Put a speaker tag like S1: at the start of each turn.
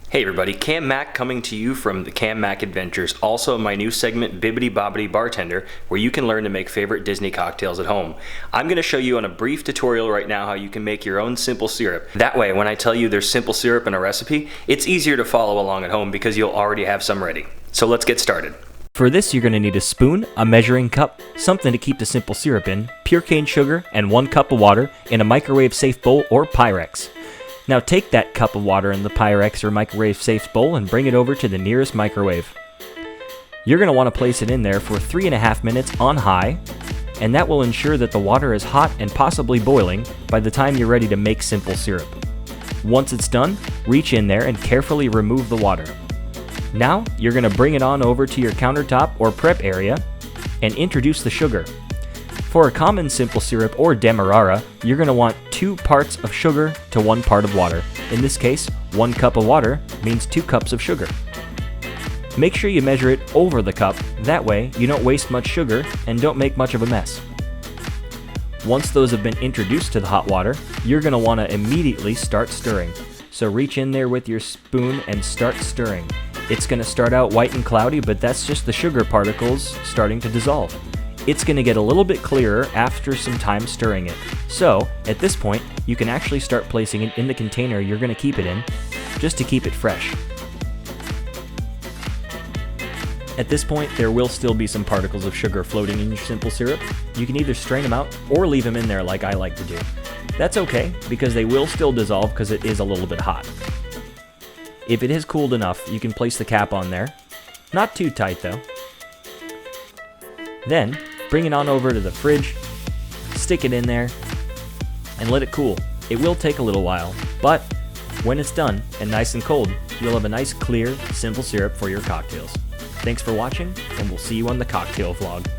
S1: Hey everybody, Cam Mac coming to you from the Cam Mac Adventures, also my new segment Bibbidy Bobbidy Bartender, where you can learn to make favorite Disney cocktails at home. I'm going to show you on a brief tutorial right now how you can make your own simple syrup. That way, when I tell you there's simple syrup in a recipe, it's easier to follow along at home because you'll already have some ready. So let's get started.
S2: For this, you're going to need a spoon, a measuring cup, something to keep the simple syrup in, pure cane sugar, and 1 cup of water in a microwave-safe bowl or Pyrex. Now take that cup of water in the Pyrex or microwave-safe bowl and bring it over to the nearest microwave. You're going to want to place it in there for 3.5 minutes on high, and that will ensure that the water is hot and possibly boiling by the time you're ready to make simple syrup. Once it's done, reach in there and carefully remove the water. Now, you're going to bring it on over to your countertop or prep area and introduce the sugar. For a common simple syrup or demerara, you're going to want 2 parts of sugar to 1 part of water. In this case, 1 cup of water means 2 cups of sugar. Make sure you measure it over the cup, that way you don't waste much sugar and don't make much of a mess. Once those have been introduced to the hot water, you're going to want to immediately start stirring. So reach in there with your spoon and start stirring. It's going to start out white and cloudy, but that's just the sugar particles starting to dissolve. It's going to get a little bit clearer after some time stirring it. So, at this point, you can actually start placing it in the container you're going to keep it in, just to keep it fresh. At this point, there will still be some particles of sugar floating in your simple syrup. You can either strain them out or leave them in there like I like to do. That's okay, because they will still dissolve because it is a little bit hot. If it is cooled enough, you can place the cap on there. Not too tight though. Then, bring it on over to the fridge, stick it in there, and let it cool. It will take a little while, but when it's done and nice and cold, you'll have a nice clear, simple syrup for your cocktails. Thanks for watching, and we'll see you on the cocktail vlog.